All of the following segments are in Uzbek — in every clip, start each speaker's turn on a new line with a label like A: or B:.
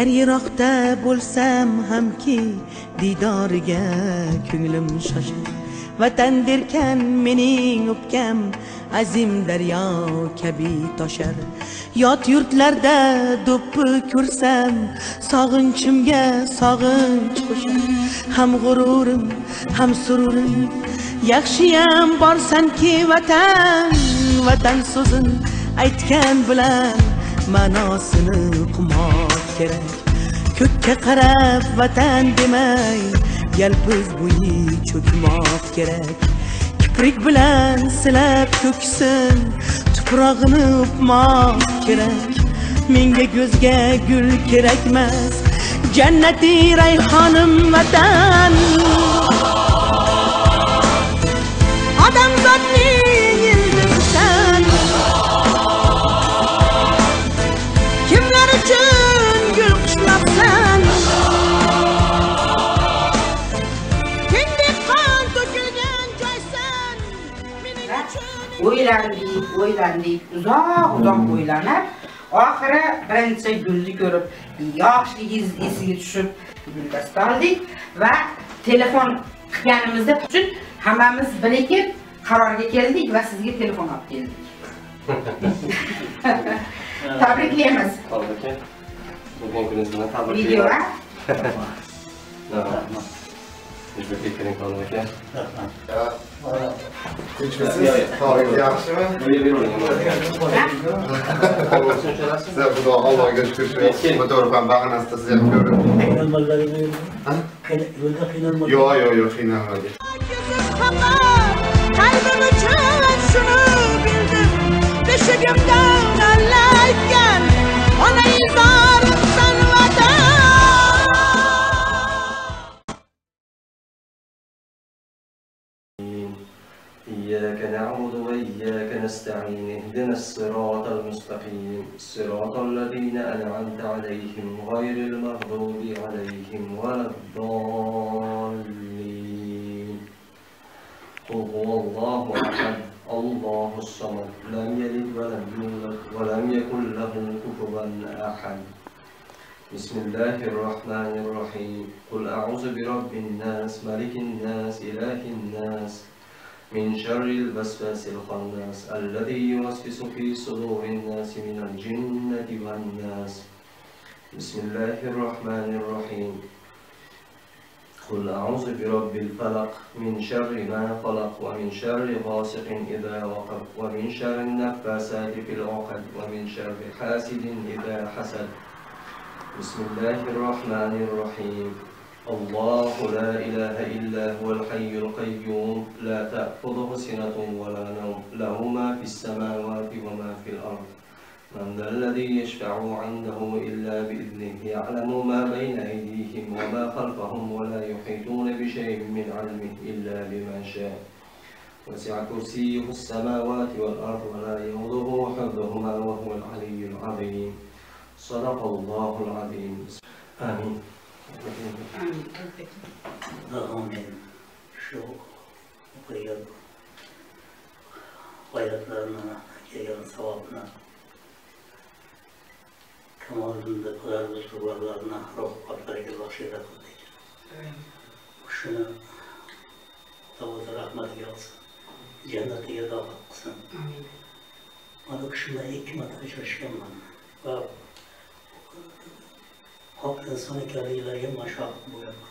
A: Agar yiroqda bo'lsam hamki didoriga ko'nglim shoshar. Vatan derkan mening o'pkam azim daryo kabi toshar. Yot yurtlarda do'ppi ko'rsam sog'inchimga sog'inch qo'shar. Ham g'ururim ham sururim yaxshiyam borsanki vatan, vatan so'zin aytgan bilan ma'nosini uqmoq kerak. Ko'kka qarab vatan demay yalpiz bo'yi cho'kmoq kerak. Kiprik bilan silab ko'ksin tuprog'ini o'pmoq kerak. Menga ko'zga gul kerakmas, jannati rayhonim vatan. Odamzodning ildizisan, kimlar uchun gul qishlabsan.
B: O'ylandik, uzoq o'ylanib, oxiri birinchi gulni ko'rib, yoshligingiz esiga tushib, guldasta oldik va telefon qilganimizda uchun hammamiz birikib qarorga keldik va sizga telefon olib keldik. Tabriklaymiz.
C: Tabriklar. Bugun kuningiz bilan tabriklayman.
B: Video va
C: O'zbekning qo'liga.
D: Kechmisiz? Sog'ligingiz yaxshimi? Siz xudo Allohga shukr shu fotoğrafdan bag'anasida siz ham ko'rdim. Yo'q, qiynalmadim.
A: Qalbim uchun shuni bildim. Beshigimdan allaygan ona ildorimsan vatan.
C: إياك نعبد وإياك نستعين اهدنا الصراط المستقيم صراط الذين أنعمت عليهم غير المغضوب عليهم ولا الضالين قل هو الله أحد الله الصمد لم يلد ولم يولد ولم يكن له كفوا أحد بسم الله الرحمن الرحيم قل أعوذ برب الناس ملك الناس إله الناس من شر الوسواس الخناس الذي يوسوس في صدور الناس من الجنة والناس بسم الله الرحمن الرحيم قل أعوذ برب الفلق من شر ما خلق ومن شر غاسق إذا وقب ومن شر النفاثات في العقد ومن شر حاسد إذا حسد بسم الله الرحمن الرحيم الله لا إله إلا هو الحي القيوم لا تأخذه سنة ولا نوم له ما في السماوات وما في الأرض من ذا الذي يشفع عنده إلا بإذنه يعلم ما بين أيديهم وما خلفهم ولا يحيطون بشيء من علمه إلا بما شاء وسع كرسيه السماوات والأرض ولا يؤوده حفظهما وهو العلي العظيم صدق الله العظيم آمين.
E: Amin. Şu hayatlarına, gelen sevabına, kemalinde kararlı duvarlarına, ruhbatlarıyla bahşede kıldık. Şunu Allah'a rahmet gelsin, cennetiye davet kılsın. Bana kışında hikmet açışken var. Hak insanı kârilerine maşallah buyurma.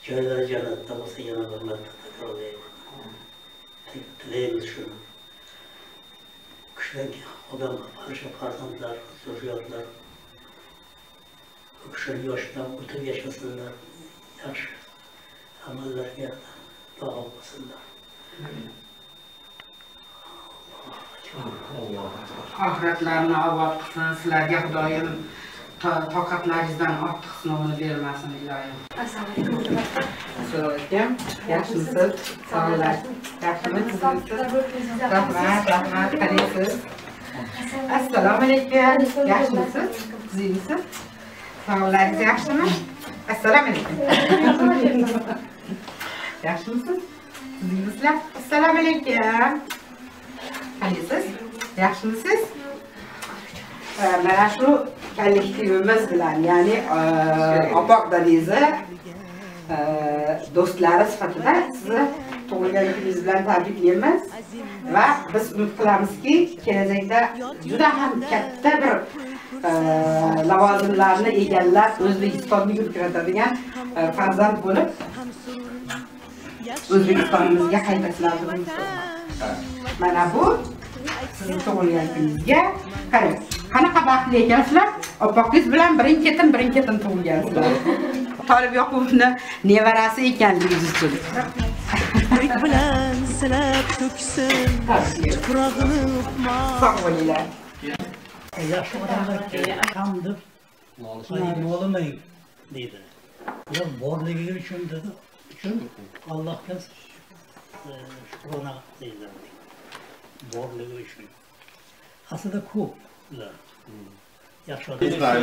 E: Kâriler cennette olsa yana hürmette tekrarlayalım. Dileyimiz şunu. Kıştaki adam parça farzandlar, zürriyatlar, kışın yaşından bütün yaşasınlar, yaş amellerine daha olmasınlar.
B: oxiratlarini obod qilsin, sizlarga Xudoyim toqatlaringizdan ortiq sinovini bermasin iloyim. Assalomu alaykum. Yaxshimisiz? Sog'lar. Yaxshimisiz? Rahmat, qalaysiz? Assalomu alaykum. Yaxshimisiz? Sizmisiz? Sog'laringiz yaxshimi? Assalomu alaykum. Yaxshimisiz? Sizmisizlar? Assalomu alaykum. Qalaysiz? Yaxshimisiz? Mana shu kollektivimiz bilan, ya'ni Opoq Dadiza do'stlari sifatida sizni tug'ilgan kuningiz bilan tabriklaymiz va biz umid qilamizki, kelajakda juda ham katta bir lavozimlarni egallab, O'zbekistonni yurtkiratadigan farzand bo'lib, O'zbekistonimizga qaytasizlar. Mana bu sizning tug'ilgan kuningizga qarang. Qanaqa baxtli ekansizlar? Opoqingiz bilan birin-ketin tug'ilgansizlar. Tolib Yoqubovni nevarasi ekanligingiz uchun.
A: Ko'k bilan silab to'ksin, tuprog'ini uqmoq.
B: Sog' bo'linglar.
E: Yaxshi odamlarga ham deb mo'limang deydi. Ular borligi uchun dedi. Uchun Allohga shukrona deydilar. Borligi uchun. Aslida ko'p ular. Yaxshi odamlar.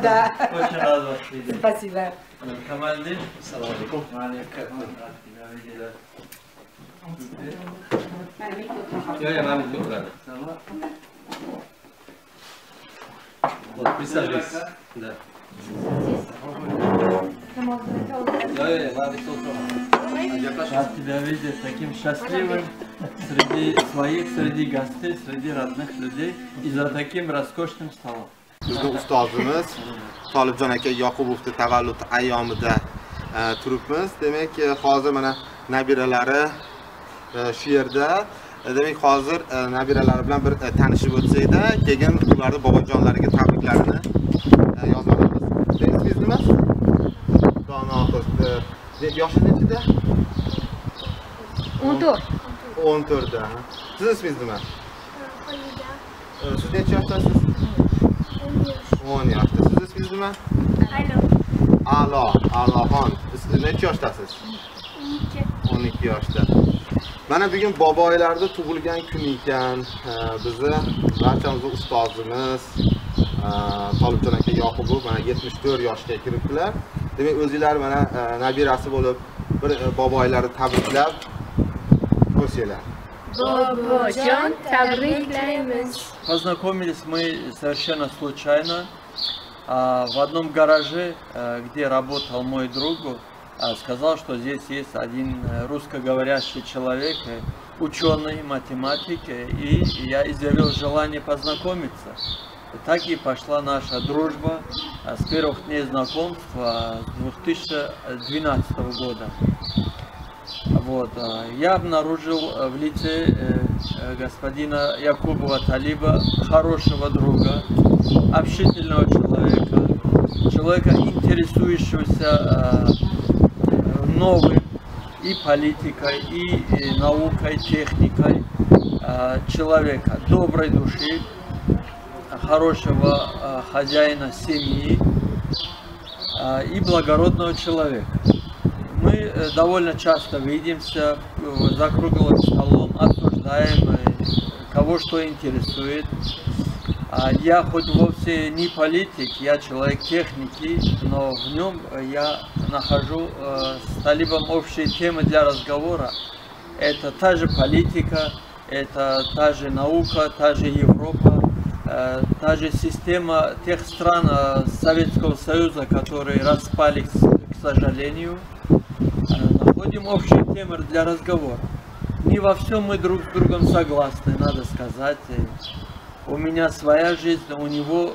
B: Да.
F: Очень рад вас видеть.
B: Спасибо.
F: Камальдин, салам алейкум.
C: Вот, присаживайтесь. Да.
F: Рад тебя видеть таким счастливым среди своих, среди гостей, среди родных людей и за таким роскошным столом.
D: Bizning ustozimiz Tolibjon aka Yoqubovni tavallud ayyomida turibmiz. Demak, hozir mana nabiralari shu yerda. Demak, hozir nabiralari bilan bir tanishib o'tsak-da, keyin ularning bobojonlariga tabriklarini yozamiz. Ismingiz nima? Dono qiz. Yoshi nechida?
G: 14.
D: 14 da. Siz ismingiz nima? Siz necha yoshdasiz? 10 yoshda. Siz ismingiz nima? A'loxon. Siz necha yoshdasiz? 12 yoshda. Mana bugun boboylarda tug'ilgan kun ekan. Bizni barchamiz ustozimiz Tolibjon aka Yoqubov mana 74 yoshga kiribdilar. Demak, o'zinglar mana nabirasi bo'lib, bir boboylarni tabriklab ko'rsanglar.
G: Bobojon, tabriklaymiz.
F: Познакомились мы совершенно случайно в одном гараже, где работал мой друг. Сказал, что здесь есть один русскоговорящий человек, ученый, математик, и я изъявил желание познакомиться. И так и пошла наша дружба с первых дней знакомства с 2012 года. Вот. Я обнаружил в лице господина Якубова Талиба хорошего друга, общительного человека, интересующегося новым и политикой, и наукой, техникой, человека доброй души, хорошего хозяина семьи и благородного человека. Мы довольно часто видимся за круглым столом, обсуждаем, кого что интересует. Я хоть вовсе не политик, я человек техники, но в нем я нахожу с Талибом общие темы для разговора. Это та же политика, это та же наука, та же Европа, та же система тех стран Советского Союза, которые распались, к сожалению. Находим общие темы для разговора. Не во всем мы друг с другом согласны, надо сказать. У меня своя жизнь, у него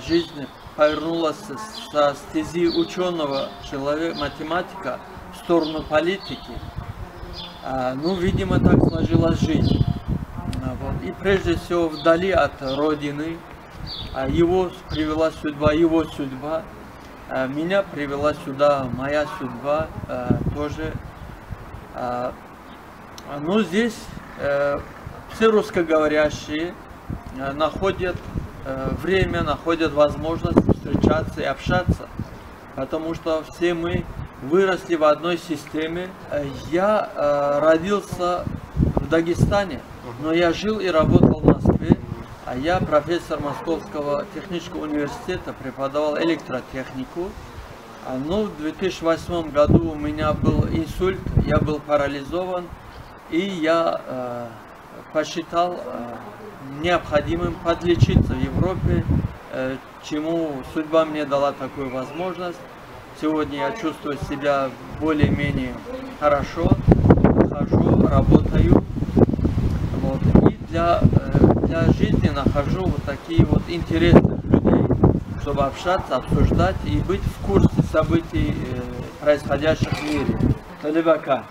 F: жизнь повернулась со стези ученого человека, математика, в сторону политики. Ну, видимо, так сложилась жизнь. Вот. И прежде всего вдали от родины, его привела судьба, его судьба. Меня привела сюда моя судьба тоже. Но здесь все русскоговорящие находят время, находят возможность встречаться и общаться. Потому что все мы выросли в одной системе. Я родился в Дагестане, но я жил и работал в Москве. А я профессор Московского технического университета, преподавал электротехнику. Но в 2008 году у меня был инсульт, я был парализован, и я посчитал необходимым подлечиться в Европе. чему судьба мне дала такую возможность. Сегодня я чувствую себя более-менее хорошо, хожу, работаю. Вот. И для жизни нахожу вот такие вот интересных людей, чтобы общаться, обсуждать и быть в курсе событий, происходящих в мире. Талибака.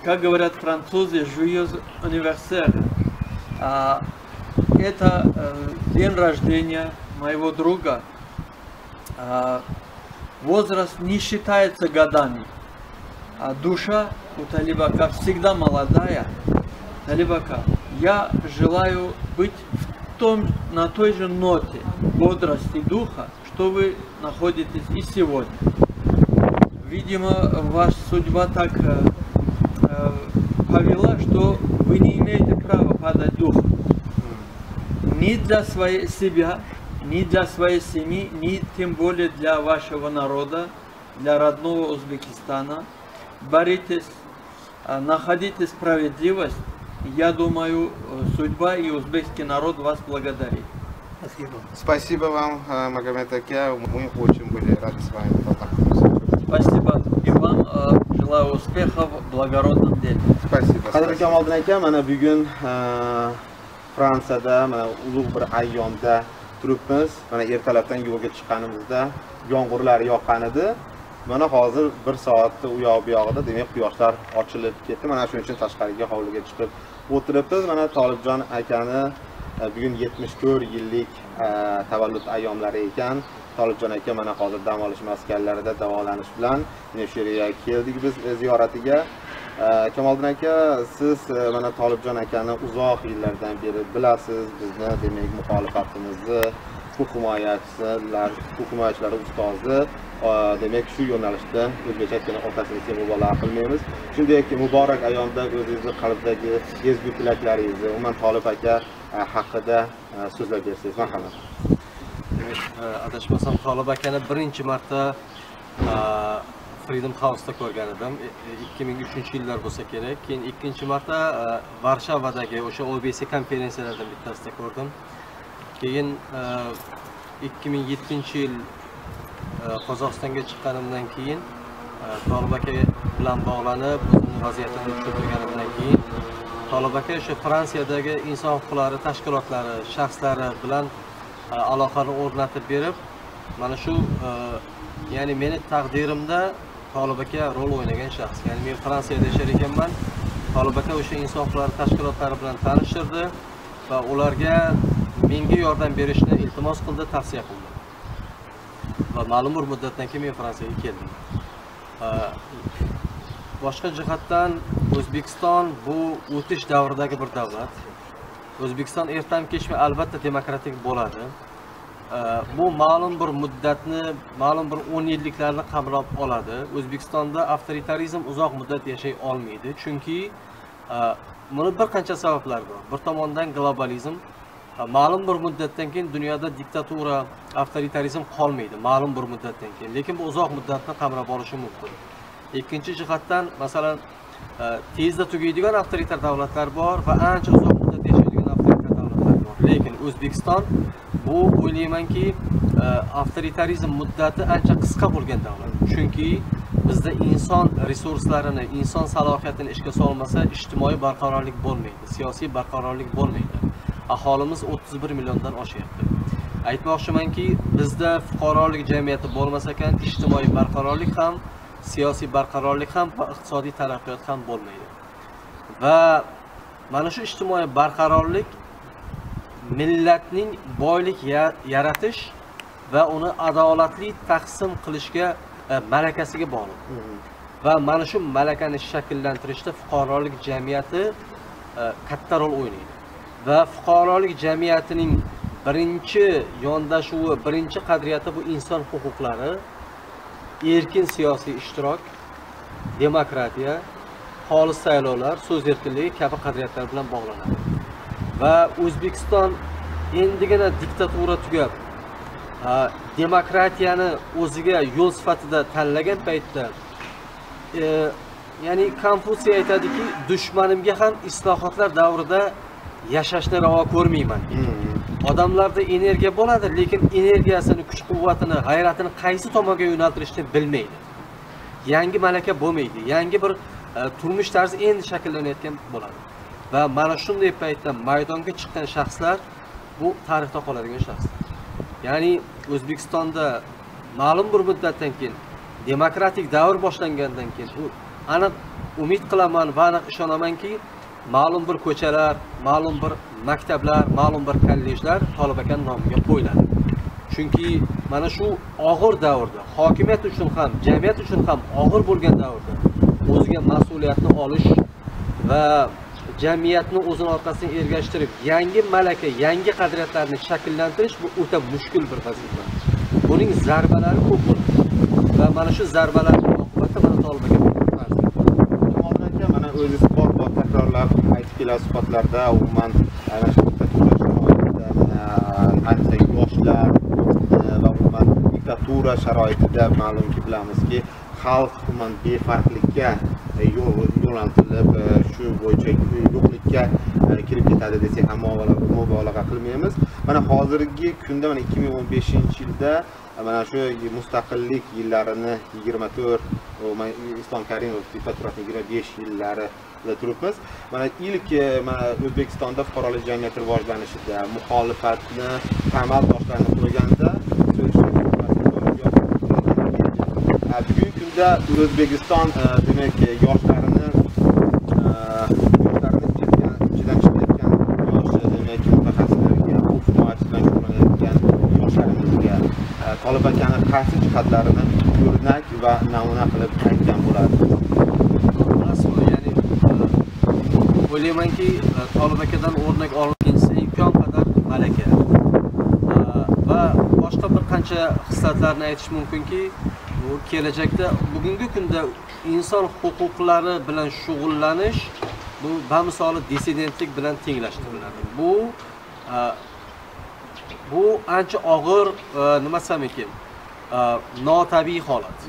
F: Как говорят французы, joyeux anniversaire. Это день рождения моего друга. Возраст не считается годами, а душа у Талибака всегда молодая. Талибака, я желаю быть на той же ноте бодрости духа, что вы находитесь и сегодня. Видимо, ваша судьба так повела, что вы не имеете права падать духом. Ни для себя, ни для своей семьи, ни тем более для вашего народа, для родного Узбекистана. Боритесь, находите справедливость. Я думаю, судьба и узбекский народ вас благодарит.
E: Спасибо.
D: Спасибо вам, Магомед Аке. Мы очень были рады с вами познакомиться.
F: Спасибо. И вам желаю успехов в благородном деле.
D: Спасибо. Qadrli Kamoliddin aka, mana bugun Fransiyada mana ulug' bir ayyomda turibmiz. Mana ertalabdan yo'lga chiqqanimizda yomg'irlar yoqqan edi. Mana hozir 1 soatda u yoq bu yog'ida demak quyoshlar ochilib ketdi. Mana shuning uchun tashqariga hovliga chiqib o'tiribmiz. Mana Tolibjon akani bugun 74 yillik tavallud ayyomlari ekan. Tolibjon aka mana hozir dam olish maskanlarida davolanish bilan mana shu yerga keldik biz ziyoratiga. Kamoliddin aka, siz mana Tolibjon akani uzoq yillardan beri bilasiz. Bizni demak muxolifatimizni, huquq himoyachilari ustozi. Demak shu yo'nalishda o'zbekcha aytganda otasini mubolag'a qilmaymiz. Shunday muborak ayyomda o'zingizni qalbdagi ezgu tilaklaringizni, umuman Tolib aka haqida so'zlab bersangiz, marhamat.
C: Adashmasam Tolib akani birinchi marta Freedom House'da ko'rgan edim. 2003-yillar bo'lsa kerak. Keyin ikkinchi marta Varshavadagi o'sha OBC konferensiyalardan bittasida ko'rdim. Keyin 2007-yil Qozog'istonga chiqqanimdan keyin Tolib aka bilan bog'lanib, o'zining vaziyatini tushuntirganimdan keyin Tolib aka o'sha Fransiyadagi inson huquqlari tashkilotlari, shaxslari bilan aloqani o'rnatib berib, mana shu ya'ni meni taqdirimda Tolib aka rol o'ynagan shaxs. Ya'ni men Fransiyada yashar ekanman. Tolib aka o'sha inson huquqlari tashkilotlari bilan tanishtirdi va ularga menga yordam berishni iltimos qildi, tavsiya qildi. Va ma'lum bir muddatdan keyin men Fransiyaga keldim. Boshqa jihatdan O'zbekiston bu o'tish davridagi bir davlat. O'zbekiston ertam-kechmi albatta demokratik bo'ladi. Bu ma'lum bir muddatni, ma'lum bir 10 yilliklarni qamrab oladi. O'zbekistonda avtoritarizm uzoq muddat yashay olmaydi, chunki buni bir qancha sabablar bor. Bir tomondan globalizm, ma'lum bir muddatdan keyin dunyoda diktatura, avtoritarizm qolmaydi, ma'lum bir muddatdan keyin. Lekin bu uzoq muddatni qamrab olishi mumkin. Ikkinchi jihatdan, masalan, tezda tugaydigan avtoritar davlatlar bor va ancha uzoq muddat yashaydigan avtoritar davlatlar bor. Lekin O'zbekiston bu o'ylaymanki, avtoritarizm muddati ancha qisqa bo'lgan davlat. Chunki bizda inson resurslarini, inson salohiyatini ishga solmasa, ijtimoiy barqarorlik bo'lmaydi, siyosiy barqarorlik bo'lmaydi. Aholimiz 31 milliondan oshyapti. Aytmoqchimanki, bizda fuqarolik jamiyati bo'lmasa ekan, ijtimoiy barqarorlik ham, siyosiy barqarorlik ham va iqtisodiy taraqqiyot ham bo'lmaydi. Va mana shu ijtimoiy barqarorlik millatning boylik yaratish va uni adolatli taqsim qilishga malakasiga bog'liq. Va mana shu malakani shakllantirishda fuqarolik jamiyati katta rol o'ynaydi. Va fuqarolik jamiyatining birinchi yondashuvi, birinchi qadriyati bu inson huquqlari, erkin siyosiy ishtirok, demokratiya, xolis saylovlar, so'z erkinligi kabi qadriyatlar bilan bog'lanadi. Va O'zbekiston endigina diktatura tugab, demokratiyani o'ziga yo'l sifatida tanlagan paytda, ya'ni Konfutsiy aytadiki, dushmanimga ham islohotlar davrida yashashni ravo ko'rmayman. odamlarda energiya bo'ladi, lekin energiyasini, kuch-quvvatini, g'ayratini qaysi tomonga yo'naltirishni bilmaydi. Yangi malaka bo'lmaydi. Yangi bir turmush tarzi endi shakllanayotgan bo'ladi. Va mana shunday paytda maydonga chiqqan shaxslar bu tarixda qoladigan shaxslar. Ya'ni O'zbekistonda ma'lum bir muddatdan keyin demokratik davr boshlangandan keyin aniq umid qilaman va aniq ishonamanki, ma'lum bir ko'chalar, ma'lum bir maktablar, ma'lum bir kollejlar Tolibakan nomiga qo'yiladi. Chunki mana shu og'ir davrda, hokimiyat uchun ham, jamiyat uchun ham og'ir bo'lgan davrda o'ziga mas'uliyatni olish va jamiyatni o'zini orqasidan ergashtirib, yangi malaka, yangi qadriyatlarni shakllantirish bu o'ta mushkul bir vazifa. Buning zarbalari ko'p bo'ladi. Va mana shu zarbalarning oqibatida mana Tolibaga
D: mana o'zi sport va takrorlab aytib kelasiz suhbatlarda umuman ana shu ayniqsa yoshlar va umuman diktatura sharoitida ma'lumki bilamizki xalq umuman befarqlikka yo'naltirilib shu bo'yicha yo'qlikka kirib ketadi desak ham mubolag'a qilmaymiz. Mana hozirgi kunda mana 2015-yilda mana shu mustaqillik yillarini 24, Islom Karimov diktaturasining 25 yillarida turibmiz. Mana ilk mana O'zbekistonda fuqarolik jamiyati rivojlanishida muxolifatni tamal toshlarini qo'yganda bugungi kunda O'zbekiston demak yoshlarini ichidan chiqayotgan yosh demak mutaxassislarga, o'quvchilar bilan shug'ullanayotgan yoshlarimizga Tolibakani qaysi jihatlarini o'rnak va namuna qilib aytgan bo'ladi.
C: Ya'ni o'ylaymanki, Tolibakadan o'rnak olinsa imkon qadar malaka va boshqa bir qancha xislatlarni aytish mumkinki, bu kelajakda bugungi kunda inson huquqlari bilan shug'ullanish bu bamisoli dissidentlik bilan tenglashtiriladi. Bu ancha og'ir, nima desam ekan, notabiiy holat.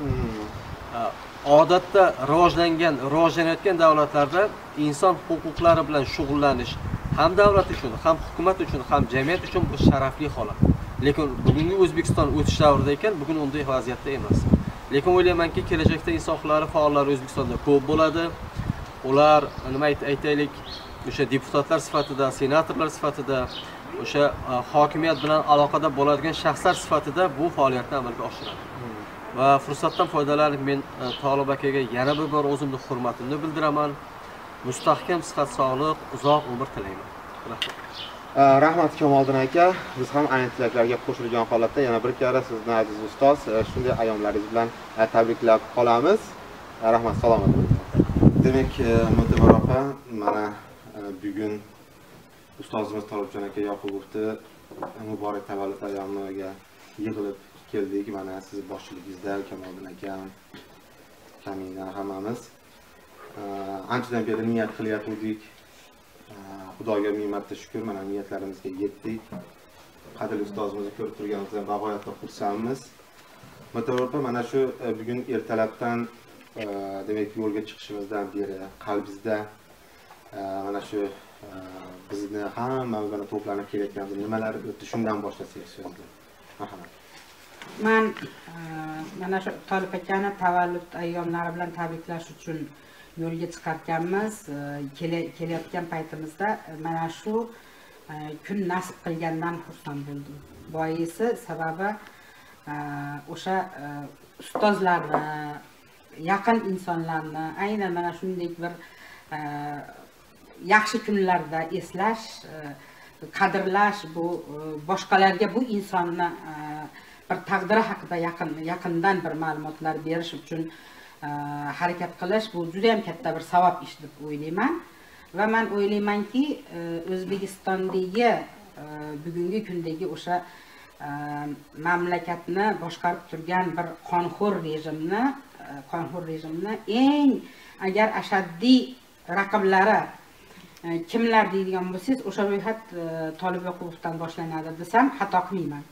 C: Odatda rivojlanayotgan davlatlarda inson huquqlari bilan shug'ullanish ham davlat uchun, ham hukumat uchun, ham jamiyat uchun bu sharafli holat. Lekin bugungi O'zbekiston o'tish davrida ekan, bugun unday vaziyatda emas. Lekin o'ylaymanki, kelajakda inson huquqlari faollari O'zbekistonda ko'p bo'ladi. Ular nima aytaylik, o'sha deputatlar sifatida, senatorlar sifatida, o'sha hokimiyat bilan aloqada bo'ladigan shaxslar sifatida bu faoliyatni amalga oshiradi. Va fursatdan foydalanib men Tolibakaga yana bir bor o'zimning hurmatimni bildiraman. Mustahkam sihat, sog'lik, uzoq umr tilayman.
D: Rahmat Kamoliddin aka, biz ham ayni tilaklarga qo'shilgan holatda yana bir karra sizni aziz ustoz shunday ayyomlaringiz bilan tabriklab qolamiz. Rahmat, salomat bo'ling. Demak, Mo'tabar opa, mana bugun ustozimiz Tolibjon aka Yoqubovni muborak tavallud ayyomiga yig'ilib keldik. Mana siz boshchiligingizda Kamoliddin aka, Kamina hammamiz anchadan beri niyat qilyotgandik. Xudoga ming marta shukr, mana niyatlarimizga yetdik. Qadrli ustozimizni ko'rib turganimizdan bag'oyatda xursandmiz. Mo'tabar opa, mana shu bugun ertalabdan demak yo'lga chiqishimizdan beri qalbingizda mana shu bizni hammamiz bilan to'planib kelayotgan nimalar o'tdi, shundan boshlasak so'zni. Marhamat.
B: Men mana shu Tolibakani tavallud ayyomlari bilan tabriklash uchun yo'lga chiqarkanmiz. Kelayotgan paytimizda mana shu kun nasib qilgandan xursand bo'ldim. Boisi sababi o'sha ustozlarni, yaqin insonlarni aynan mana shunday bir yaxshi kunlarda eslash, qadrlash, bu boshqalarga bu insonni bir taqdiri haqida yaqindan bir ma'lumotlar berish uchun harakat qilish bu juda ham katta bir savob ish deb o'ylayman. Va men o'ylaymanki, O'zbekistondagi bugungi kundagi o'sha mamlakatni boshqarib turgan bir qonxo'r rejimni eng agar ashaddiy raqiblari kimlar deydigan bo'lsangiz, o'sha ro'yxat Tolib Yoqubovdan boshlanadi desam xato qilmayman.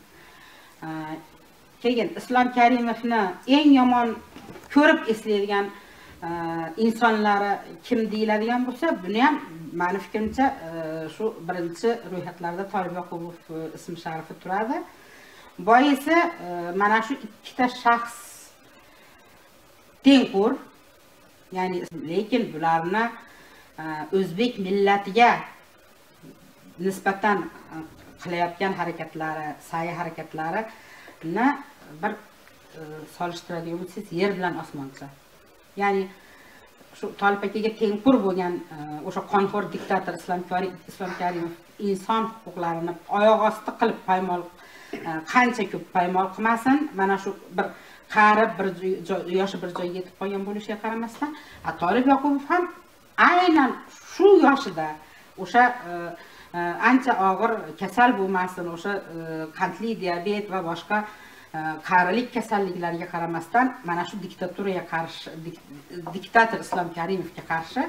B: Keyin Islom Karimovni eng yomon ko'rib eslaydigan insonlari kim deyiladigan bo'lsa, buni ham meni fikrimcha shu birinchi ro'yxatlarda Tolib Yoqubov ism sharifi turadi. Boisi mana shu ikkita shaxs tengqur, ya'ni lekin bularni o'zbek millatiga nisbatan qilayotgan harakatlari, sa'y harakatlarini bir solishtiradigan bo'lsangiz, yer bilan osmoncha. Ya'ni shu Tolib akaga tengqur bo'lgan o'sha qonxo'r diktator Islom Karimov inson huquqlarini oyoq osti qilib paymol, qancha ko'p paymol qilmasin, mana shu bir qarib bir yoshi bir joyga yetib qolgan bo'lishiga qaramasdan, Tolib Yoqubov ham aynan shu yoshida o'sha ancha og'ir kasal bo'lmasin, o'sha qandli diabet va boshqa qarilik kasalliklariga qaramasdan mana shu diktaturaga qarshi, diktator Islom Karimovga qarshi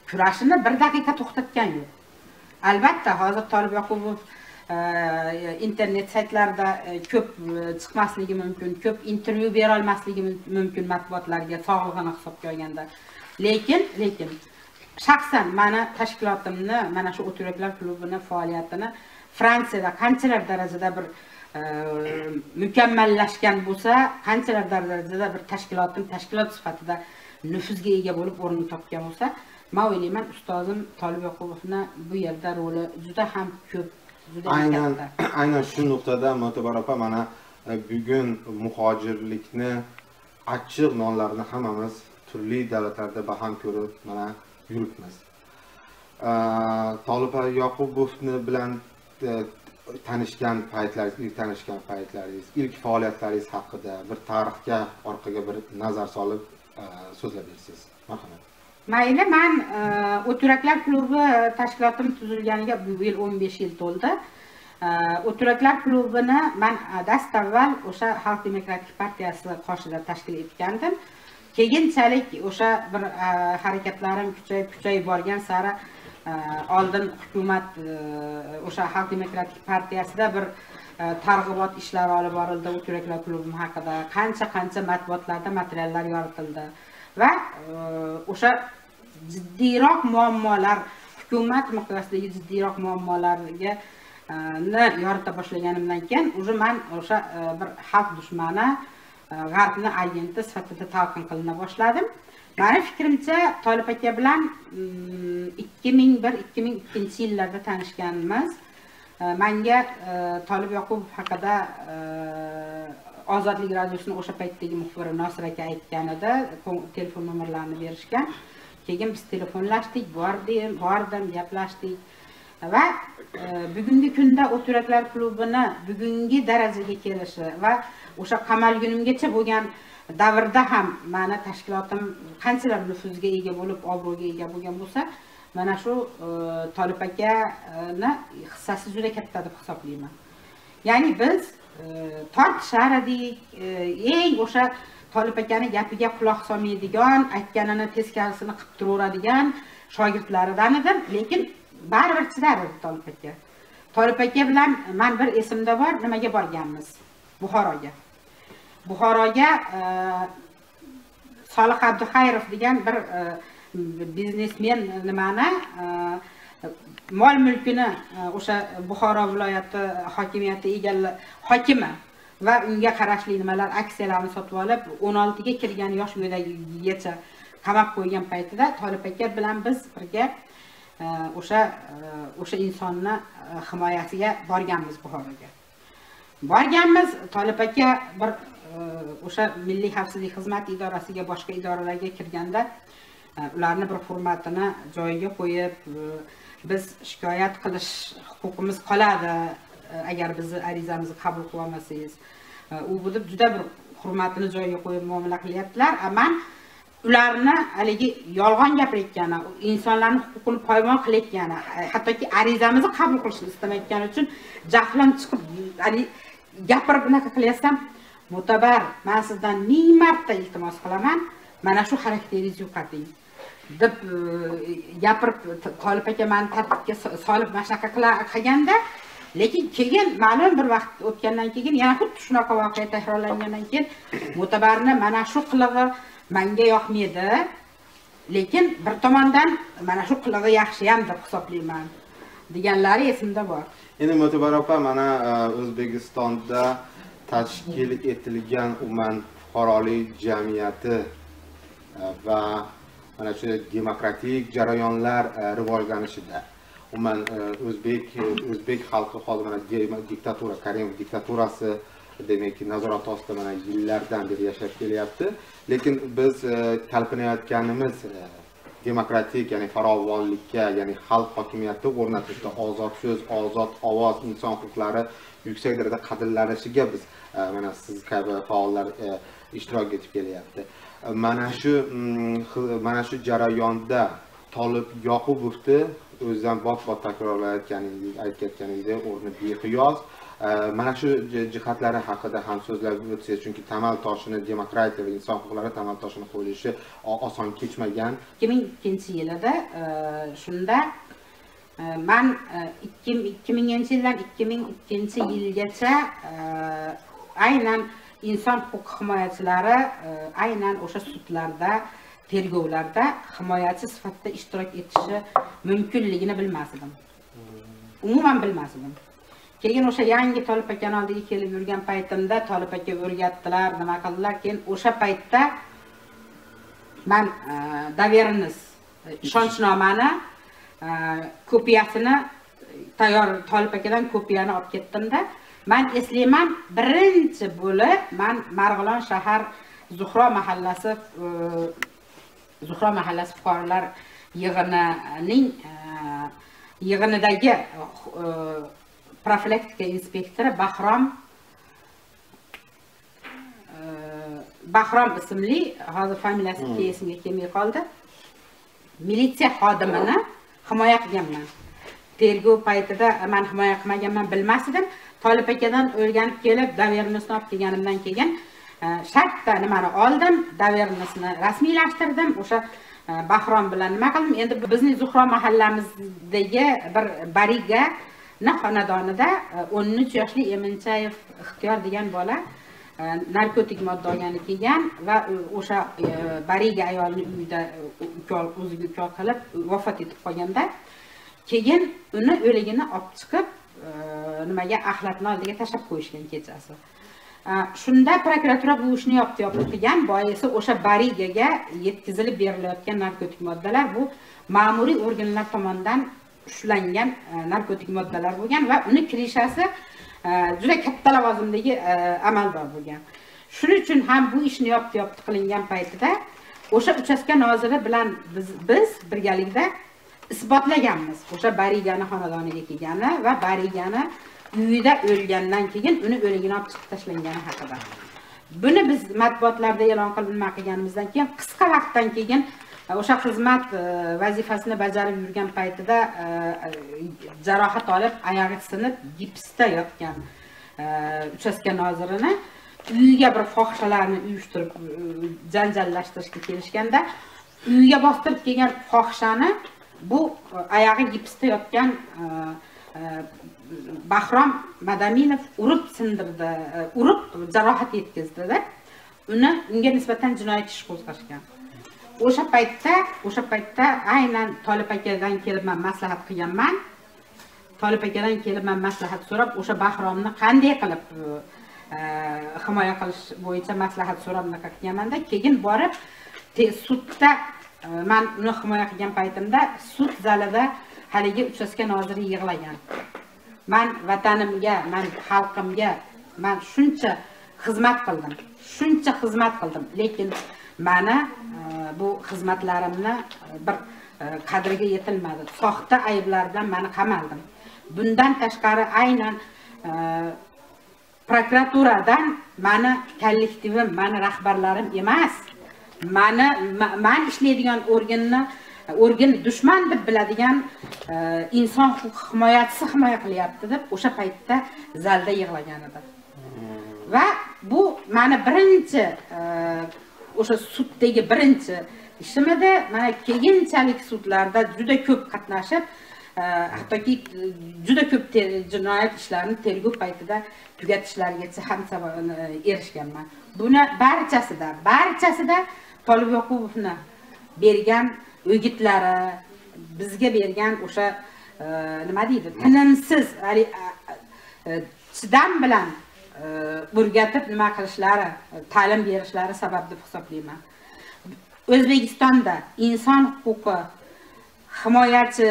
B: kurashini bir daqiqa to'xtatgan yo'q. Albatta, hozir Tolib Yoqubov internet saytlarida ko'p chiqmasligi mumkin, ko'p intervyu bera olmasligi mumkin matbuotlarga, sog'lig'ini hisobga olganda. Lekin shaxsan meni tashkilotimni, mana shu O't yuraklar klubini faoliyatini Fransiyada qanchalar darajada bir mukammallashgan bo'lsa, qanchalar darajada bir tashkilot sifatida nufuzga ega bo'lib o'rin topgan bo'lsa, men o'ylayman ustozim Tolib Yoqubovni bu yerda roli juda ham ko'p, juda katta.
D: Aynan shu nuqtada Mo'tabar opa, mana bugun muhojirlikni achchiq nonlarini hammamiz turli davlatlarda baham ko'rib, mana yuribmiz. Tolib Yoqubovni bilan tanishgan paytlaringiz, ilk faoliyatlaringiz haqida bir tarixga orqaga bir nazar solib so'zlab bersangiz. Marhamat.
B: Mayli, men O't yuraklar klubi tashkilotim tuzilganiga bu yil 15 yil to'ldi. O't yuraklar klubini men dastavval o'sha Xalq demokratik partiyasi qoshida tashkil etgandim. Keyinchalik o'sha bir harakatlarim kuchayib borgan sari oldin hukumat o'sha Xalq demokratik partiyasida bir targ'ibot ishlari olib borildi. O't yuraklar klubi haqida qancha matbuotlarda materiallar yoritildi va o'sha jiddiyroq muammolar, hukumat miqyosidagi jiddiyroq muammolarga yorita boshlaganimdan keyin men o'sha bir xalq dushmani, g'arbni agenti sifatida talqin qilina boshladim. Meni fikrimcha Tolib aka bilan 2001-2002 yillarda tanishganmiz. Menga Tolib Yoqubov haqida Ozodlik radiosining o'sha paytdagi muxbiri Nosir aka aytgan edi, telefon nomerlarini berishgan. Keyin biz telefonlashdik, bordim, gaplashdik va bugungi kunda O't yuraklar klubini bugungi darajaga kelishi va o'sha qamalgunimgacha bo'lgan davrda ham meni tashkilotim qanchalar nufuzga ega bo'lib, obro'ga ega bo'lgan bo'lsa, mana shu Tolib akani hissasi juda katta deb hisoblayman. Ya'ni biz tortishar edik, eng o'sha Tolib akani gapiga quloq solmaydigan, aytganini teskarisini qilib turaveradigan shogirdlaridan edim, lekin baribir chidar edi Tolib aka. Tolib aka bilan men bir esimda bor, nimaga borganmiz? Buxoroga. Solih Abduxayrov degan bir biznesmen nimani mol mulkini o'sha Buxoro viloyati hokimiyati hokimi va unga qarashli nimalar aksiyalarni sotib olib 16 ga kirgan yosh go'dagigacha qamab qo'ygan paytida Tolib aka bilan biz birga o'sha insonni himoyasiga borganmiz Buxoroga. Tolib aka bir o'sha Milliy xavfsizlik xizmati idorasiga, boshqa idoralarga kirganda ularni bir hurmatini joyiga qo'yib, biz shikoyat qilish huquqimiz qoladi agar bizni arizamizni qabul qilib olmasangiz. U bo'lib juda bir hurmatini joyiga qo'yib muomala qilyaptilar. Men ularni haligi yolg'on gapirayotgani, insonlarning huquqini poymol qilayotgani, hattoki arizamizni qabul qilishni istamayotgani uchun jahlim chiqib, gapirib bunaqa qilyapsam, Mo'tabar, men sizdan 1000 marta iltimos qilaman, mana shu xarakteringizni yo'qoting deb gapirib Tolib aka meni tartibga solib mashnaqa qilganda, lekin keyin ma'lum bir vaqt o'tgandan keyin yana xuddi shunaqa voqea takrorlangandan keyin Mo'tabarni mana shu qilig'i menga yoqmaydi lekin bir tomondan mana shu qilig'i yaxshi ham deb hisoblayman deganlari esimda bor.
D: Endi Mo'tabar opa, mana O'zbekistonda tashkil etilgan umuman fuqarolik jamiyati va mana shu demokratik jarayonlar rivojlanishida umuman o'zbek xalqi hozir mana diktatura, Karimov diktaturasi demak nazorat ostida mana yillardan beri yashab kelyapti. Lekin biz talpinayotganimiz demokratik, ya'ni farovonlikka, ya'ni xalq hokimiyati o'rnatishda ozod so'z, ozod ovoz, inson huquqlari yuksak darajada qadrlanishiga biz mana siz kabi faollar ishtirok etib kelyapti. Mana shu jarayonda Tolib Yoqubovni o'zidan bot-bot takrorlayotganingizdek o'rni beqiyos. Mana shu jihatlari haqida ham so'zlab o'tsangiz, chunki tamal toshini demokratiya va inson huquqlari tamal toshini qo'yishi oson kechmagan.
B: 2002-yilda shunda men 2000-yildan 2003-yilgacha aynan inson huquq himoyachilari aynan o'sha sudlarda, tergovlarda himoyachi sifatida ishtirok etishi mumkinligini bilmasdim. Umuman bilmasdim. Keyin o'sha yangi Tolib aka oldiga kelib yurgan paytimda Tolib aka o'rgatdilar, nima qildilar. Keyin o'sha paytda men dovernost ishonchnomani kopiyasini tayyor Tolib akadan kopiyani olib ketdim-da, men eslayman, birinchi bo'lib men Marg'ilon shahar Zuhro mahallasi fuqarolar yig'inidagi profilaktika inspektori Bahrom ismli, hozir familiyasi esimga kelmay qoldi. Militsiya xodimini himoya qilganman. Tergov paytida men himoya qilmaganman, bilmasdim. Tolib akadan o'rganib kelib, dovernostni olib kelganimdan keyin shartda nimani oldim, dovernostni rasmiylashtirdim. O'sha Bahrom bilan nima qildim? Endi bizning Zuhro mahallamizdagi bir bariga xonadonida 13 yoshli Eminchayev Ixtiyor degan bola narkotik modda olgani kelgan va o'sha bariga ayolni uyida o'ziga ukol qilib vafot etib qolganda, keyin uni o'ligini olib chiqib nimaga axlatni oldiga tashlab qo'yishgan kechasi. Shunda prokuratura bu ishni yopdi qilgan, boisi o'sha barigaga yetkazilib berilayotgan narkotik moddalar bu ma'muriy organlar tomonidan ushlangan narkotik moddalar bo'lgan va uni kirishasi juda katta lavozimdagi amaldor bo'lgan. Shuning uchun ham bu ishni yopdi qilingan paytida o'sha uchastka noziri bilan biz birgalikda isbotlaganmiz. O'sha barigani xonadoniga kelgani va barigani uyida o'lgandan keyin uni o'ligini olib chiqib tashlangani haqida. Buni biz matbuotlarda e'lon qilganimizdan keyin qisqa vaqtdan keyin o'sha xizmat vazifasini bajarib yurgan paytida jarohat olib, oyog'i sinib, gipsda yotgan uchastka nozirini uyiga bir fohishalarni uyushtirib janjallashtirishga kelishganda, uyiga bostirib kelgan fohishani bu oyog'i gipsda yotgan Bahrom Madaminov urib sindirdi, urib jarohat yetkazdi-da. Unga nisbatan jinoyat ishi qo'zg'ashgan. O'sha paytda aynan Tolib akadan kelib men maslahat qilganman. Tolib akadan kelib men maslahat so'rab, o'sha Bahromni qanday qilib himoya qilish bo'yicha maslahat so'rab qilganman-da, keyin borib sudda men uni himoya qilgan paytimda sud zalida haligi uchastka noziri yig'lagan. Men vatanimga, men xalqimga men shuncha xizmat qildim, lekin meni bu xizmatlarimni bir qadriga yetilmadi. Soxta ayblar bilan meni qamaldim. Bundan tashqari aynan prokuraturadan meni kollektivim, meni rahbarlarim emas, men ishlaydigan organ dushman deb biladigan inson huquq himoyachisi himoya qilyapti deb o'sha paytda zalda yig'lagan edi. Va bu meni birinchi o'sha suddagi birinchi ishim edi. Mana keyinchalik sudlarda juda ko'p qatnashib, hattoki juda ko'p jinoyat ishlarini tergov paytida tugatishlarigacha ham erishganman. Buni barchasida Tolib Yoqubovni bergan o'gitlari, bizga bergan o'sha nima deydi, tinimsiz chidam bilan o'rgatib nima qilishlari, ta'lim berishlari sabab deb hisoblayman. O'zbekistonda inson huquqi himoyachi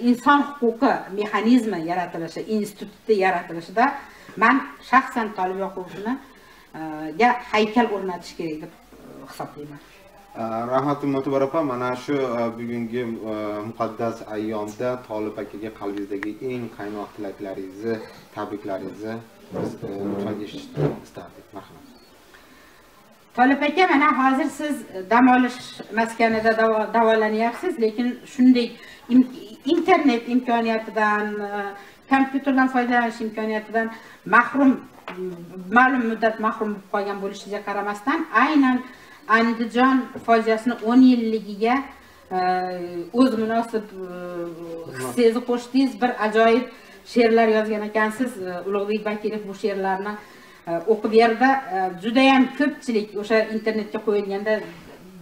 B: inson huquqi mexanizmi yaratilishi, instituti yaratilishida men shaxsan Tolib Yoqubovni ga haykal o'rnatish kerak deb hisoblayman.
D: Rahmat Mo'tabar opa, mana shu bugungi muqaddas ayyomda Tolib akaga qalbingizdagi eng qaynoq tilaklaringizni, tabriklaringizni biz lutfan eshitishni istardik. Marhamat.
B: Tolib aka, mana hozir siz dam olish maskanida davolanyapsiz, lekin shunday internet imkoniyatidan, kompyuterdan foydalanish imkoniyatidan mahrum, ma'lum muddat mahrum bo'lib qolgan bo'lishiga qaramasdan, aynan Andijon fojiasini 10 yilligiga o'z munosib hissangizni qo'shdingiz, bir ajoyib she'rlar yozgan ekansiz. Ulug'bek Bakirov bu she'rlarni o'qib berdi. Juda ham ko'pchilik o'sha internetga qo'yilganda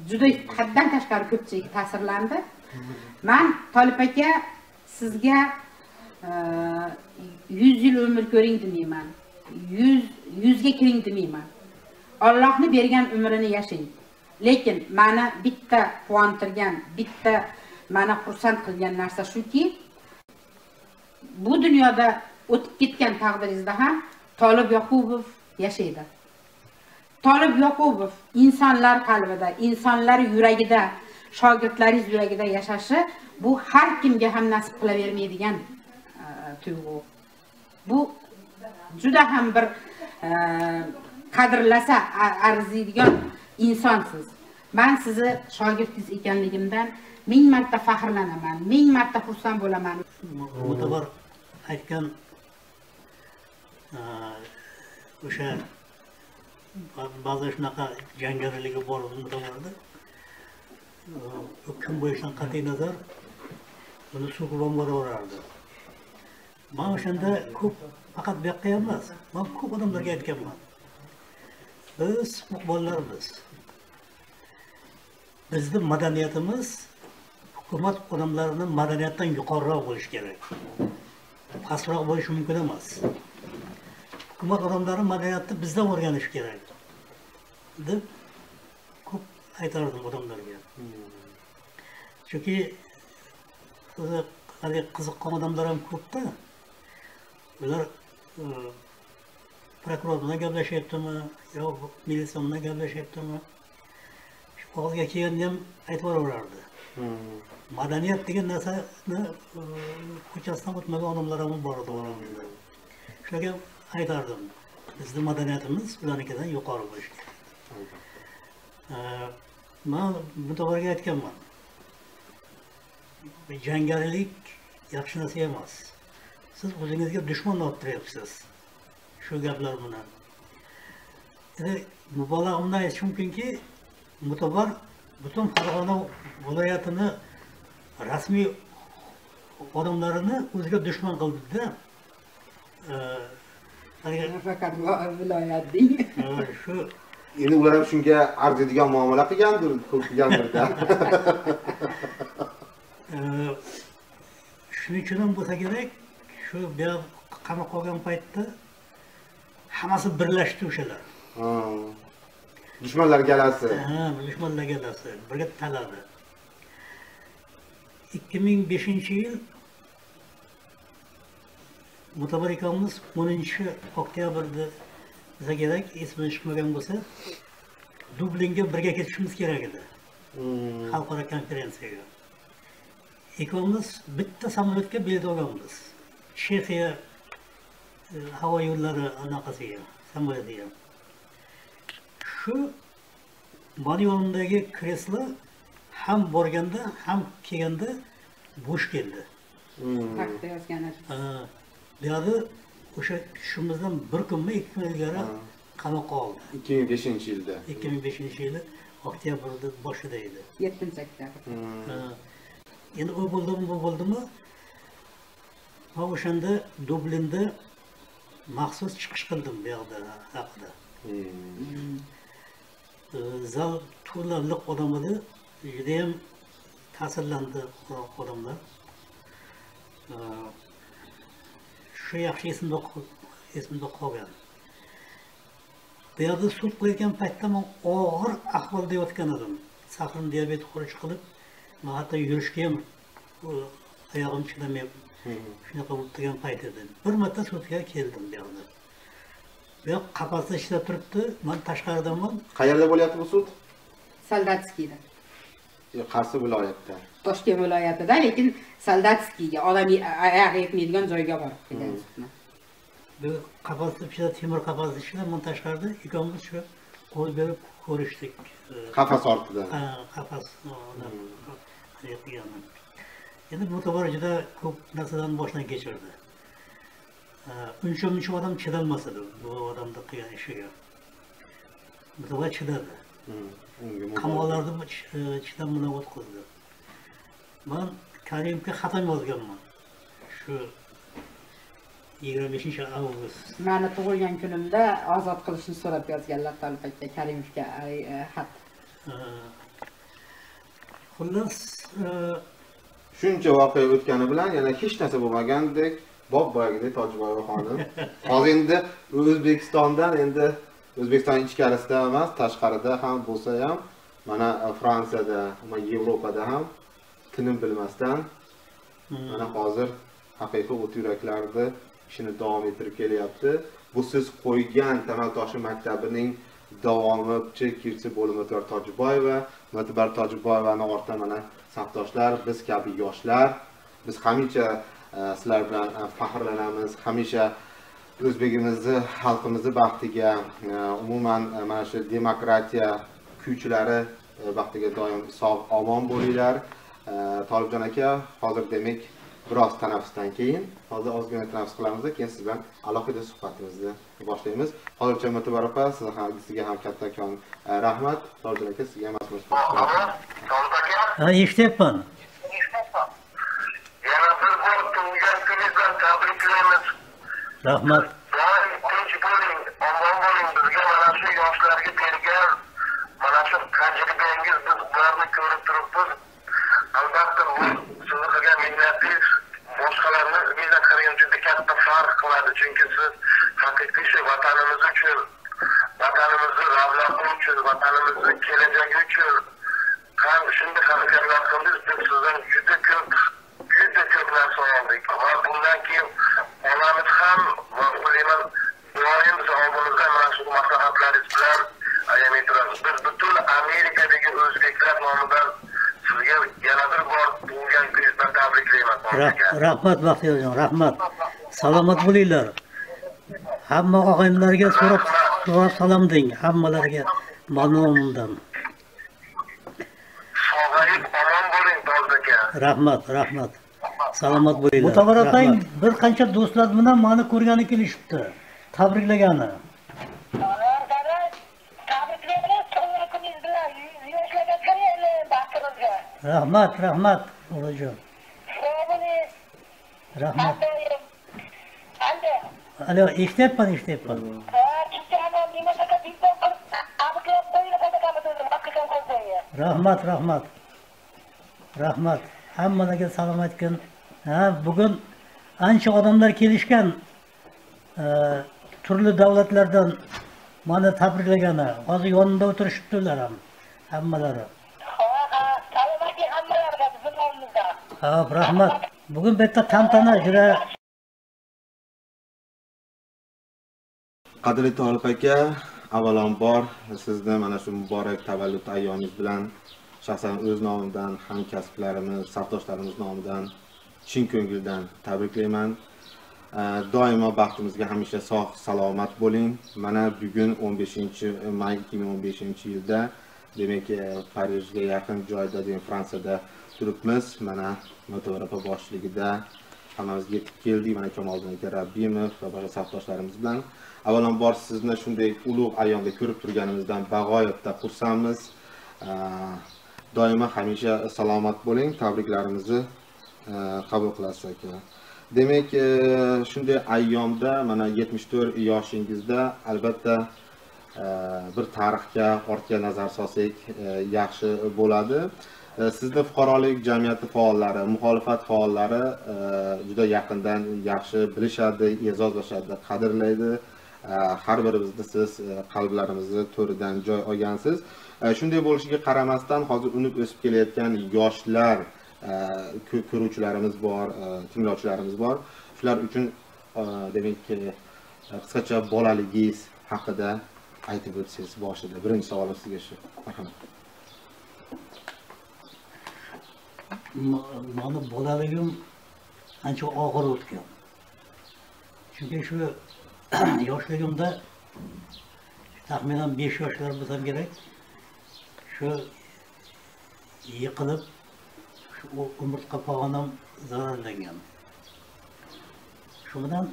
B: juda haddan tashqari ko'pchilik ta'sirlandi. Men Tolib aka sizga 100 yil umr ko'ring demayman. 100 ga kiring demayman. Allohning bergan umrini yashang. Lekin meni bitta quvontirgan, bitta meni xursand qilgan narsa shuki, bu dunyoda o'tib ketgan taqdiringizda ham Tolib Yoqubov yashaydi. Tolib Yoqubov insonlar qalbida, insonlar yuragida, shogirdlaringiz yuragida yashashi bu har kimga ham nasib qilavermaydigan tuyg'u. Bu juda ham bir qadrlasa arziydigan insonsiz. Men sizni shogirdingiz ekanligimdan 1000 marta faxrlanaman, 1000 marta xursand bo'laman.
E: Mo'tabar aytgan o'sha ba'zi shunaqa jangariligi bor Mo'tabarda. Kun bo'yishidan qat'iy nazar uni suqlon bo'laverardi. Men o'shanda ko'p, faqat bu yoqqa emas, men ko'p odamlarga aytganman. Biz bolalarmiz. Bizning madaniyatimiz hukumat odamlarining madaniyatdan yuqoriroq bo'lishi kerak. Pastroq bo'lishi mumkin emas. Hukumat odamlari madaniyatni bizdan o'rganish kerak deb ko'p aytardim odamlarga. Chunki o'zi hali qiziqqan odamlar ham ko'pda. Ular prokuror bilan gaplashyaptimi, yo militsiya bilan gaplashyaptimi? Shu qog'ozga kelganda ham aytib boraverardi. Madaniyat degan narsani ko'chasidan o'tmagan odamlar ham bor edi oramizda. Shularga aytardim, bizning madaniyatimiz ularnikidan yuqori bo'lishi kerak. Men Mo'tabarga aytganman. Jangarilik yaxshi narsa emas. Siz o'zingizga dushman olib turibsiz. Shu gaplar bilan. Mubolag'a bilan aytish mumkinki, Mo'tabar butun Farg'ona viloyatini rasmiy odamlarini o'ziga dushman qildida.
B: Faqat viloyat deng.
E: Shu
D: Endi ular ham shunga arziydigan muomala qilgandir, qilgandir-da.
E: Shuning uchun ham bo'lsa kerak, shu bu qamoq qolgan paytda hammasi birlashdi o'shalar.
D: Dushmanlar galasi.
E: Dushmanlar galasi birga taladi. 2005-yil Mo'tabar akamiz 10-oktyabrda biza kerak, esimdan chiqmagan bo'lsa, Dublinga birga ketishimiz kerak edi. Xalqaro konferensiyaga. Ikkovimiz bitta samolyotga bilet olganmiz. Chexiya havo yo'llari anaqasiga, samolyotiga. Shu Mariyondagi kreslo ham borganda, ham kelganda bo'sh keldi.
B: Taxtda yozganlar.
E: Bu yerda o'sha tushimizdan bir kunmi, 2 kun ilgari qamoqqa oldi.
D: 2005-yilda.
E: 2005-yili oktyabrda boshida edi.
B: 7-oktyabr.
E: Endi u bo'ldimi, bu bo'ldimi? Men o'shanda Dublinda maxsus chiqish qildim bu yerda haqida. Zal to'la liq odam edi. judayam ta'sirlandi odamlar. Shu yaxshi esimda qolgan. Bu yerda sud qo'ygan paytda men og'ir ahvolda yotgan edim. Sahrim diabet xuruj qilib, men hatto yurishga ham oyog'im chidamay shunaqa bo'lib turgan payt edi. Bir marta sudga keldim bu yerda. Bu yoq qafasda ishlab turibdi, men tashqaridaman.
D: Qayerda bo'lyapti bu sud?
B: Soldatskiyda.
D: Qarshi viloyatda.
B: Toshkent viloyatida, lekin Soldatskiyga, odam oyoq yetmaydigan joyga borib kelgan.
E: Bu qafasda ichida temir qafasda ichida men tashqarida ikkovimiz shu qo'l berib ko'rishdik.
D: Qafas ortida.
E: Ha, qafas. Endi bu to'g'ri juda ko'p narsadan boshdan kechirdi. Uncha odam chidolmasdi bu odamning qilgan ishiga. Bu to'g'ri chidadi. Qamoqlarda ichidan buni o'tkazdi. Men Karimga xatam yozganman. Shu 25-avgust.
B: Meni tug'ilgan kunimda ozod qilishni so'rab yozganlar Tolibakka Karimovga xat.
E: Xullas,
D: shuncha voqea o'tgani bilan yana hech narsa bo'lmagandek, boyagidek Tojiboyeva xonim. Hozir endi O'zbekistondan endi O'zbekiston ichkarisida emas, tashqarida ham bo'lsa ham, mana Fransiyada, mana Yevropada ham tinim bilmasdan mana hozir haqiqiy o't yuraklarda ishini davom ettirib kelyapti. Bu siz qo'ygan Tamal toshi maktabining davomichi kirchi bo'limi Tojiboyeva, Mo'tabar Tojiboyevani ortidan mana safdoshlar, biz kabi yoshlar, biz hamisha sizlar bilan faxrlanamiz, hamisha o'zbegimizni, xalqimizni baxtiga, umuman mana shu demokratiya kuchlari baxtiga doim sog' omon bo'linglar. Tolibjon aka, hozir demak biroz tanaffusdan keyin, hozir ozgina tanaffus qilamiz, keyin siz bilan alohida suhbatimizni boshlaymiz. Hozircha Mo'tabar opa, sizga ham kattakon rahmat. Tolibjon aka, sizga ham rahmat.
E: ha, eshityapman.
H: Yana bir bor tug'ilgan kuningizdan tabriklaymiz.
E: Rahmat.
H: Doim tinch bo'ling, omon bo'ling. Bizga mana shu yoshlarga bergan mana shu tajribangiz, biz ularni ko'rib turibmiz. Albatta bu sizni qilgan minnatingiz boshqalarni bizdan qaragan juda katta farq qiladi. Chunki siz haqiqiy shu vatanimiz uchun, vatanimizni ravnaqi uchun, vatanimizni kelajagi uchun ham shunday harakatlar qildingiz. Biz sizdan juda ko'p narsa oldik. Va bundan keyin olamiz ham, va bilaman doim biz oldimizda mana shu maslahatlaringiz bilan ayamay turamiz. Biz butun Amerikadagi o'zbeklar nomidan sizga yana bir bor tug'ilgan kuningizdan tabriklayman.
E: Rahmat Baxtiyorjon, rahmat. Salomat bo'linglar. Hamma og'aynilarga so'rab salom deng, hammalariga mamnunman.
H: Sog'ayib omon bo'ling Tolibaka.
E: Rahmat. Salomat bo'linglar. Mo'tabar opang bir qancha do'stlar bilan meni ko'rgani kelishibdi. Tabriklagani. Rahmat, o'g'iljon. Rahmat. Alo, eshityapman. Rahmat. Hammalarga salom aytgin. Ha, bugun ancha odamlar kelishgan. Turli davlatlardan meni tabriklagani. Hozir yonimda o'tirishibdilar ham hammalari. Xo'p, rahmat. Bugun bu yerda tantana juda.
D: Qadrli Tolib aka, avvalambor sizni mana shu muborak tavallud ayyomingiz bilan shaxsan o'z nomimdan, hamkasblarimiz, safdoshlarimiz nomidan chin ko'ngildan tabriklayman. Doimo baxtimizga hamisha sog' salomat bo'ling. Mana bugun 15-may 2015-yilda demak Parijga yaqin joyda, demak Fransiyada turibmiz. Mana Mo'tabar opa boshchiligida hammamiz yetib keldik. Mana Kamoliddin aka, Rabbimov va boshqa safdoshlarimiz bilan avvalambor sizni shunday ulug' ayyomda ko'rib turganimizdan bag'oyatda xursandmiz. Doimo hamisha salomat bo'ling. Tabriklarimizni qabul qilasiz aka. Demak, shunday ayyomda mana 74 yoshingizda albatta bir tarixga ortga nazar solsak yaxshi bo'ladi. Sizni fuqarolik jamiyati faollari, muxolifat faollari juda yaqindan yaxshi bilishadi, e'zozlashadi, qadrlaydi. Har birimizni siz qalblarimizni to'ridan joy olgansiz. Shunday bo'lishiga qaramasdan hozir unib o'sib kelayotgan yoshlar ko'ruvchilarimiz bor, tinglovchilarimiz bor. Shular uchun demak qisqacha bolaligingiz haqida aytib o'tsangiz boshida. Birinchi savolim sizga shu. Marhamat.
E: Mani bolaligim ancha og'ir o'tgan. Chunki shu yoshligimda taxminan 5 yoshlar bo'lsam kerak, shu yiqilib shu umurtqa pog'onam zararlangan. Shu bilan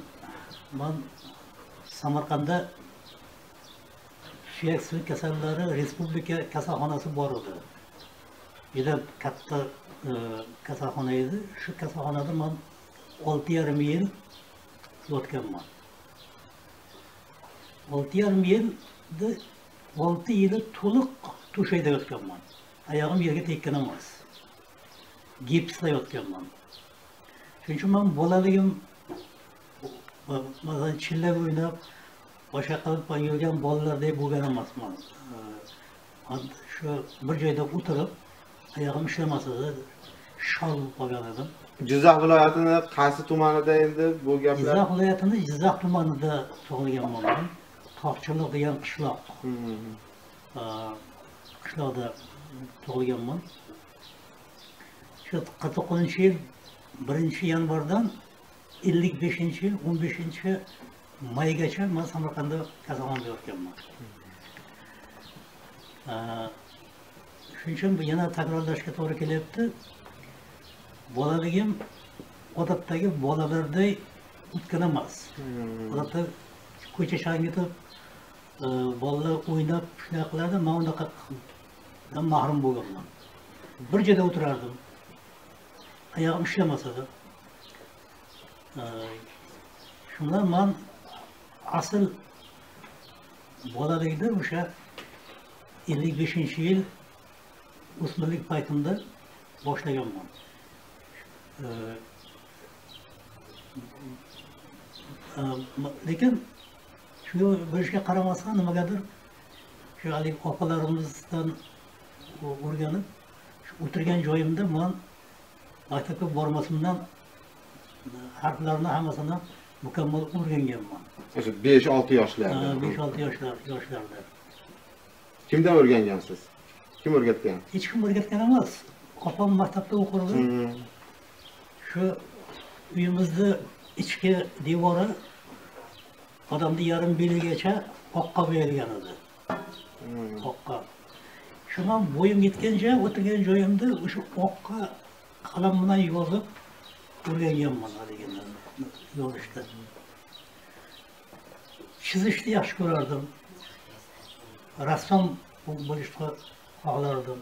E: men Samarqandda suyak suv kasallari respublika kasalxonasi bor edi. Juda katta kasalxona edi. Shu kasalxonada men 6,5 yil yotganman. 6,5 yilda 6 yili to'liq to'shakda yotganman. Oyog'im yerga tekkan emas. Gipsda yotganman. Shuning uchun men bolaligim masalan chillab o'ynab boshqa qilib yurgan bolalardek bo'lgan emasman. Shu bir joyda o'tirib oyog'im ishlamas edi, shol qolgan edim.
D: Jizzax viloyatini qaysi tumanida endi bu gaplar?
E: Jizzax viloyatini Jizzax tumanida tug'ilganman. Toqchilik degan qishloq. Qishloqda tug'ilganman. Shu 49-yil 1-yanvardan 55-yil 15-maygacha men Samarqandda kasalxonada yotganman. Shuning uchun yana takrorlashga to'g'ri kelyapti. Bolaligim odatdagi bolalarday o'tgan emas. Odatda ko'cha shangitib bolalar o'ynab shunaqa qilardi, men unaqadan mahrum bo'lganman. Bir joyda o'tirardim. Oyog'im ishlamas edi. Shundan men asl bolaligida o'sha 55-yil o'smirlik paytimda boshlaganman. Lekin shunga bo'lishga qaramasdan nimagadir shu hali opalarimizdan o'rganib shu o'tirgan joyimda men maktabga bormasimdan harflarni hammasini mukammal o'rganganman.
D: O'sha 5-6 yoshlarda.
E: 5-6 yoshlarda.
D: Kimdan o'rgangansiz? Kim o'rgatgan?
E: Hech kim o'rgatgan emas. Opam maktabda o'qirdi. Shu uyimizni ichki devori odamni yarim belgacha oqqa bo'yalgan edi. Oqqa. Shundan bo'yim yetgancha o'tirgan joyimda o'sha oqqa qalam bilan yozib o'rganganman haligidan yozishda. Chizishni yaxshi ko'rardim. Rassom bo'lishni xohlardim.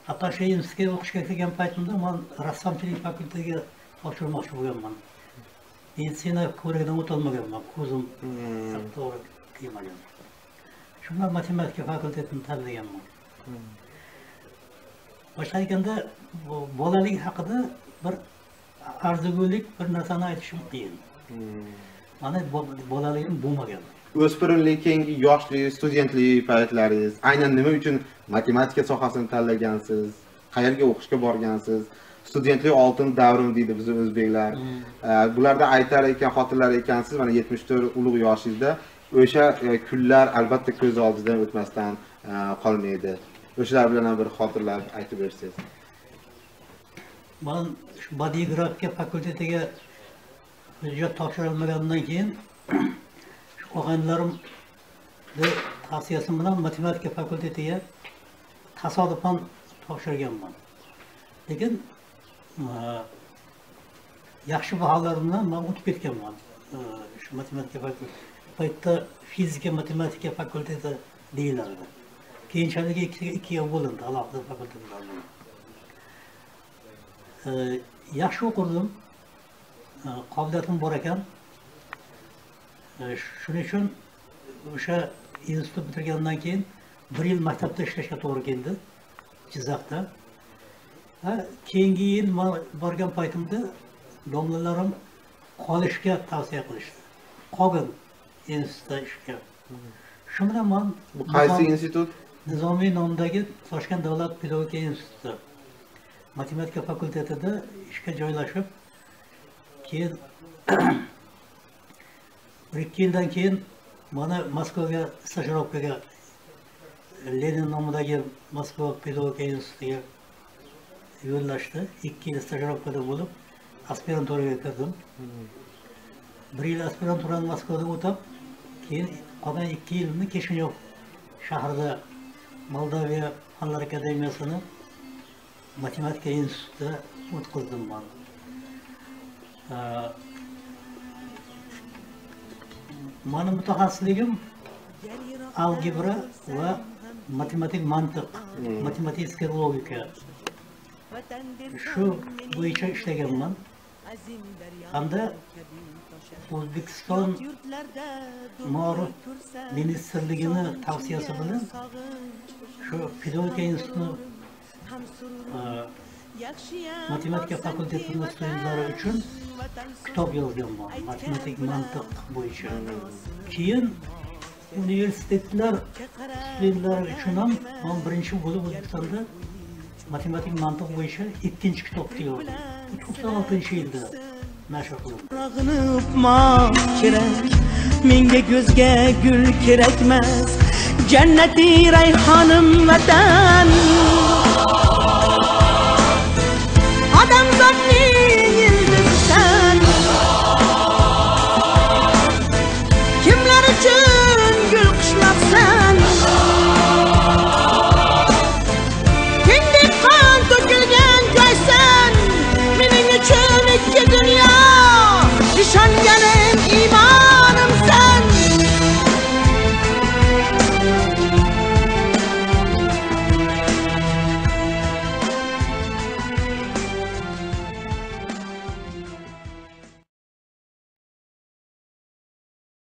E: Hatto Sheyinskiy o'qishga kelgan paytimda men rassomchilik fakultetiga topshirmoqchi bo'lganman. Meditsina ko'rigidan o'tolmaganman, ko'zim to'g'ri kelmagan. Shundan matematika fakultetini tanlaganman. Boshlayotganda bolalik haqida bir arzigulik bir narsani aytishim qiyin. Mana bolaligim bo'lmagan.
D: O'spirinlik, keyingi yoshlik, studentlik paytlaringiz aynan nima uchun matematika sohasini tanlagansiz? Qayerga o'qishga borgansiz? Studentlik oltin davrim deydi biz o'zbeklar. Bularda aytar ekan, xotirlar ekansiz, mana 74 ulug' yoshingizda o'sha kunlar albatta ko'z oldingizdan o'tmasdan qolmaydi. O'shalar bilan ham bir xotirlar aytib bersangiz.
E: Men shu badiiy grafika fakultetiga hujjat topshirilmagandan keyin og'aynilarim tavsiyasi bilan matematika fakultetiga tasodifan topshirganman. Lekin yaxshi baholar bilan men o'tib ketganman. Shu matematika fakulteti paytda fizika matematika fakulteti deyilardi. Keyinchalik ikkiga bo'lindi alohida fakultetlar. Yaxshi o'qirdim. Qobiliyatim bor ekan. Shuning uchun o'sha institut bitirgandan keyin 1 yil maktabda ishlashga to'g'ri keldi Jizzaxda. Keyingi yil borgan paytimda domlalarim qolishga tavsiya qilishdi. Qolgin institutda ishga. Shu bilan men
D: Bu qaysi institut?
E: Nizomiy nomidagi Toshkent davlat pedagogika instituti matematika fakultetida ishga joylashib, keyin 1-2 yildan keyin mana Moskvaga stajirovkaga Lenin nomidagi Moskva pedagogika institutiga yo'llashdi. 2 yil stajirovkada bo'lib, aspiranturaga kirdim. 1 yil aspiranturani Moskvada o'tab, keyin qolgan 2 yilni Kishinyov shahrida Moldaviya fanlar akademiyasini matematika institutida o'tkazdim men. Mening mutaxassisligim algebra va matematik mantiq, matematik logika. Shu bo'yicha ishlaganman. Hamda O'zbekiston Ma'rif ministrligini tavsiyasi bilan shu pedagogika instituti matematika fakultetini studentlari uchun kitob yozganman, matematik mantiq bo'yicha. Keyin universitetlar studentlari uchun ham men birinchi bo'lib O'zbekistonda matematik mantiq bo'yicha 2-kitobni yozdim. 96-yilda nashr qildim.
A: Tuprog'ini o'pmoq kerak, menga ko'zga gul kerakmas, jannati rayhonim vatan. Odamzodning